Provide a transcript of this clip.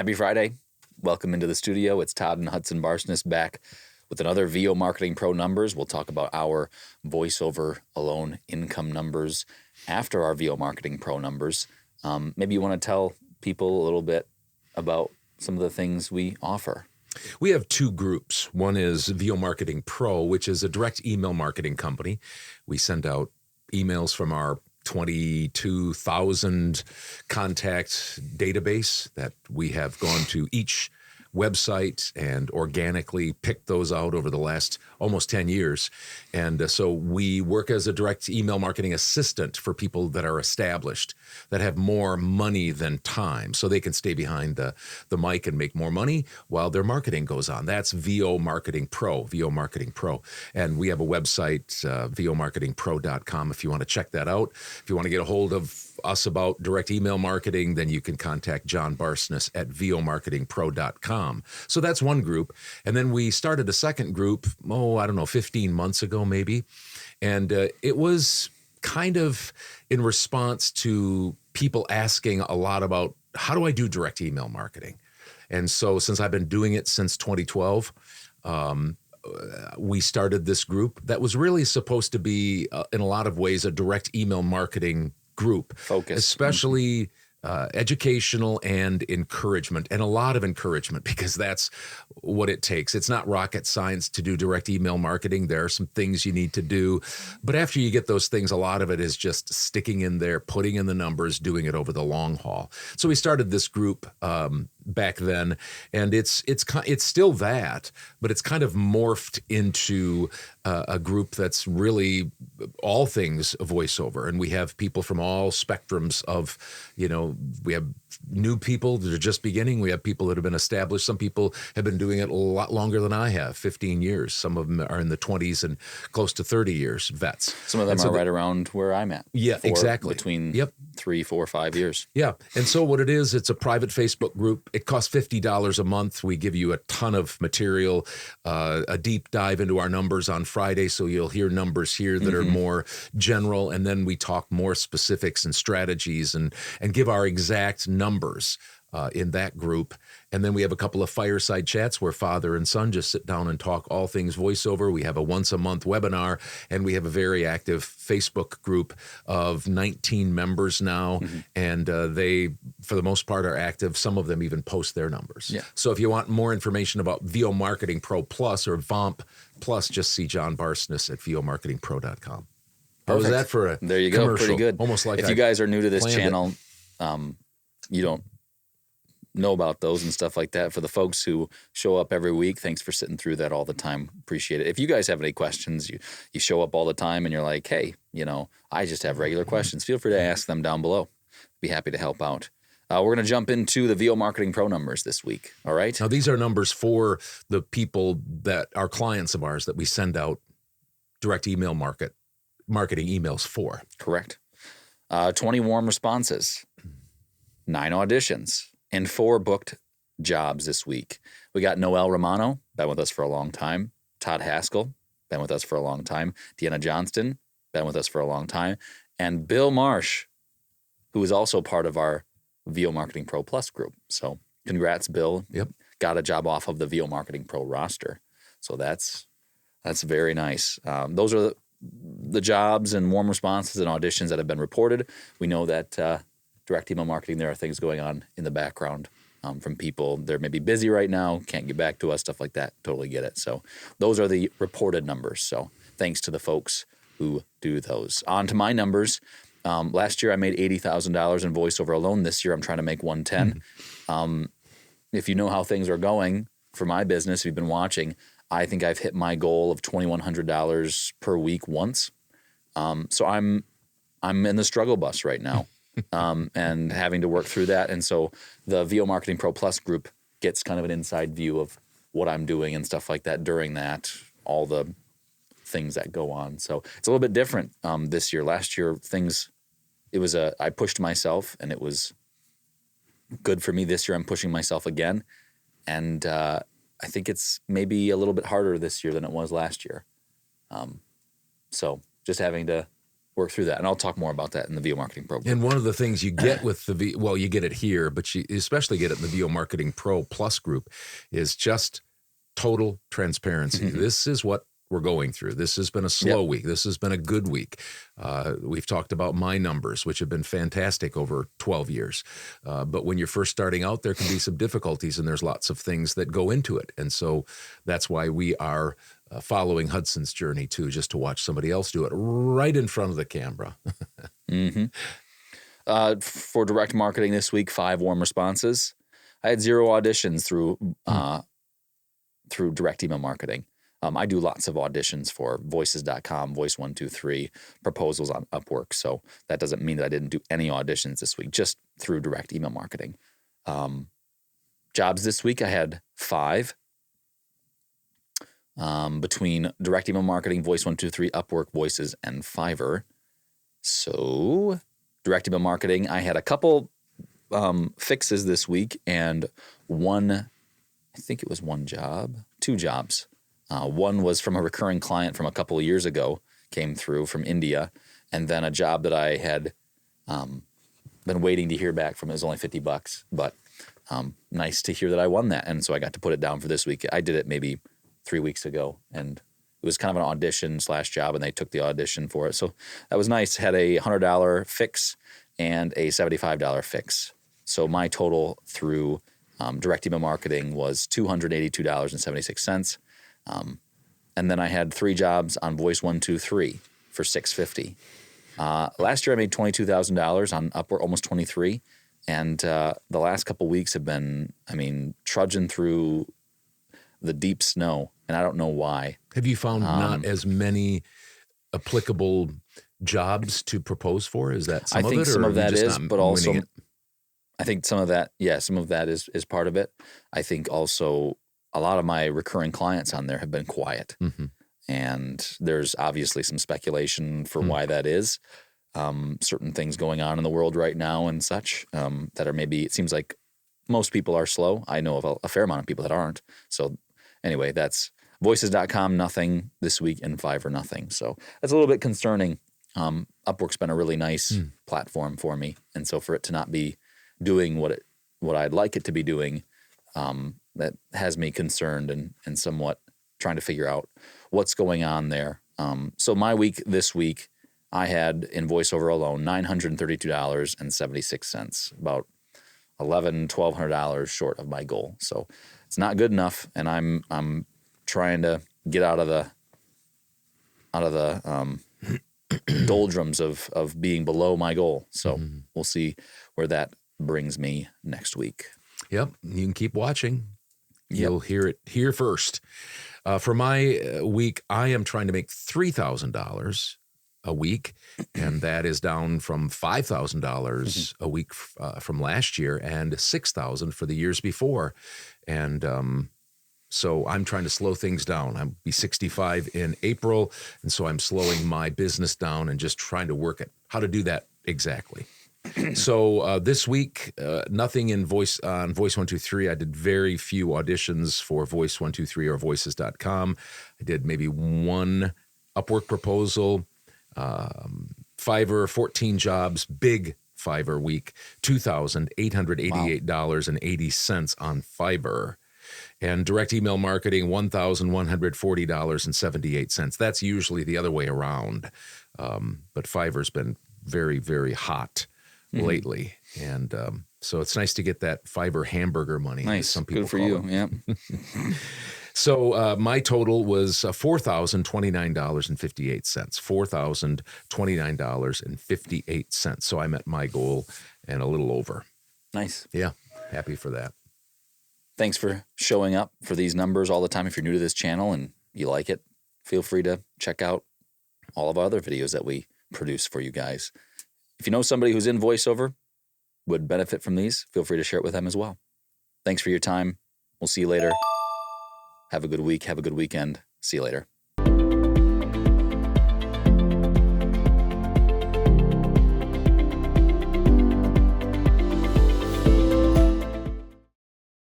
Happy Friday. Welcome into the studio. It's Todd and Hudson Barsness back with another VO Marketing Pro numbers. We'll talk about our voiceover alone income numbers after our VO Marketing Pro numbers. Maybe you want to tell people a little bit about some of the things we offer. We have two groups. One is VO Marketing Pro, which is a direct email marketing company. We send out emails from our 22,000 contact database that we have gone to each website and organically picked those out over the last almost 10 years. And so we work as a direct email marketing assistant for people that are established, that have more money than time, so they can stay behind the mic and make more money while their marketing goes on. That's VO Marketing Pro, VO Marketing Pro. And we have a website, vomarketingpro.com, if you want to check that out. If you want to get a hold of us about direct email marketing, then you can contact John Barsness at vomarketingpro.com. So that's one group. And then we started a second group, 15 months ago maybe. And it was kind of in response to people asking a lot about, how do I do direct email marketing? And so since I've been doing it since 2012, we started this group that was really supposed to be, in a lot of ways, a direct email marketing group, Focus. Especially educational and encouragement, and a lot of encouragement, because that's what it takes. It's not rocket science to do direct email marketing. There are some things you need to do, but after you get those things, a lot of it is just sticking in there, putting in the numbers, doing it over the long haul. So we started this group back then, and it's still that, but it's kind of morphed into a group that's really all things voiceover, and we have people from all spectrums of, we have new people that are just beginning. We have people that have been established. Some people have been doing it a lot longer than I have, 15 years. Some of them are in the 20s and close to 30 years, vets. Some of them are right around where I'm at. Yeah, exactly. Between 3, 4, 5 years. Yeah. And so what it is, it's a private Facebook group. It costs $50 a month. We give you a ton of material, a deep dive into our numbers on Friday. So you'll hear numbers here that are more general. And then we talk more specifics and strategies and give our exact numbers in that group. And then we have a couple of fireside chats where father and son just sit down and talk all things voiceover. We have a once a month webinar, and we have a very active Facebook group of 19 members now. And they, for the most part, are active. Some of them even post their numbers. Yeah. So if you want more information about VO Marketing Pro Plus or VOMP Plus, just see John Barsness at vomarketingpro.com. How was that for a There you go. commercial? Pretty good. Almost like if you guys are new to this channel, you don't know about those and stuff like that. For the folks who show up every week, thanks for sitting through that all the time. Appreciate it. If you guys have any questions, you show up all the time and you're like, hey, I just have regular questions. Feel free to ask them down below. Be happy to help out. We're going to jump into the VO Marketing Pro numbers this week. All right. Now, these are numbers for the people that are clients of ours that we send out direct email marketing emails for. Correct. 20 warm responses, 9 auditions, and 4 booked jobs this week. We got Noel Romano, been with us for a long time. Todd Haskell, been with us for a long time. Deanna Johnston, been with us for a long time. And Bill Marsh, who is also part of our VO Marketing Pro Plus group. So congrats, Bill. Yep. Got a job off of the VO Marketing Pro roster. So that's very nice. Those are the jobs and warm responses and auditions that have been reported. We know that direct email marketing, there are things going on in the background from people. They're maybe busy right now, can't get back to us, stuff like that. Totally get it. So those are the reported numbers. So thanks to the folks who do those. On to my numbers. Last year I made $80,000 in voiceover alone. This year I'm trying to make $110,000. If you know how things are going for my business, if you've been watching, I think I've hit my goal of $2,100 per week once. So I'm in the struggle bus right now. And having to work through that. And so the VO Marketing Pro Plus group gets kind of an inside view of what I'm doing and stuff like that during that, all the things that go on. So it's a little bit different this year. Last year, I pushed myself and it was good for me. This year, I'm pushing myself again. And I think it's maybe a little bit harder this year than it was last year. So just having to work through that. And I'll talk more about that in the VO Marketing Pro. And one of the things you get with the well, you get it here, but you especially get it in the VO Marketing Pro Plus group, is just total transparency. This is what we're going through. This has been a slow week. This has been a good week. We've talked about my numbers, which have been fantastic over 12 years. But when you're first starting out, there can be some difficulties, and there's lots of things that go into it. And so that's why we are following Hudson's journey too, just to watch somebody else do it right in front of the camera. For direct marketing this week, 5 warm responses. I had 0 auditions through direct email marketing. I do lots of auditions for voices.com, Voice123, proposals on Upwork. So that doesn't mean that I didn't do any auditions this week, just through direct email marketing. Jobs this week, I had 5 between direct email marketing, Voice123, Upwork, Voices, and Fiverr. So direct email marketing, I had a couple fixes this week and I think it was 2 jobs. One was from a recurring client from a couple of years ago, came through from India, and then a job that I had been waiting to hear back from. It was only $50, but nice to hear that I won that, and so I got to put it down for this week. I did it maybe 3 weeks ago, and it was kind of an audition / job, and they took the audition for it. So that was nice. Had a $100 fix and a $75 fix. So my total through direct email marketing was $282.76. And then I had 3 jobs on Voice123 for $650. Last year I made $22,000 on Upwork, almost 23. And the last couple weeks have been, trudging through the deep snow, and I don't know why. Have you found not as many applicable jobs to propose for? Is that some of it? I think some of that is, but also I think some of that, some of that is part of it. I think also a lot of my recurring clients on there have been quiet. And there's obviously some speculation for why that is. Certain things going on in the world right now and such that are maybe, it seems like most people are slow. I know of a fair amount of people that aren't. So anyway, that's voices.com, nothing this week, and Fiverr, nothing. So that's a little bit concerning. Upwork's been a really nice platform for me. And so for it to not be doing what I'd like it to be doing, that has me concerned and somewhat trying to figure out what's going on there. So my week this week, I had in voiceover alone $932.76, about $1,200 short of my goal. So it's not good enough, and I'm trying to get out of the doldrums of being below my goal. So we'll see where that brings me next week. Yep, you can keep watching. You'll hear it here first. For my week, I am trying to make $3,000 a week, and that is down from $5,000 a week from last year and $6,000 for the years before. And so I'm trying to slow things down. I'll be 65 in April, and so I'm slowing my business down and just trying to work at how to do that exactly. So this week, nothing in Voice123. I did very few auditions for Voice123 or Voices.com. I did maybe 1 Upwork proposal, Fiverr, 14 jobs, big Fiverr week, $2,888.80 on Fiverr. And direct email marketing, $1,140.78. That's usually the other way around. But Fiverr's been very, very hot lately. And so it's nice to get that Fiverr hamburger money. Nice. Some people good for call you. it. Yeah. So my total was $4,029.58. $4,029.58. So I met my goal and a little over. Nice. Yeah. Happy for that. Thanks for showing up for these numbers all the time. If you're new to this channel and you like it, feel free to check out all of our other videos that we produce for you guys. If you know somebody who's in voiceover, would benefit from these, feel free to share it with them as well. Thanks for your time. We'll see you later. Have a good week. Have a good weekend. See you later.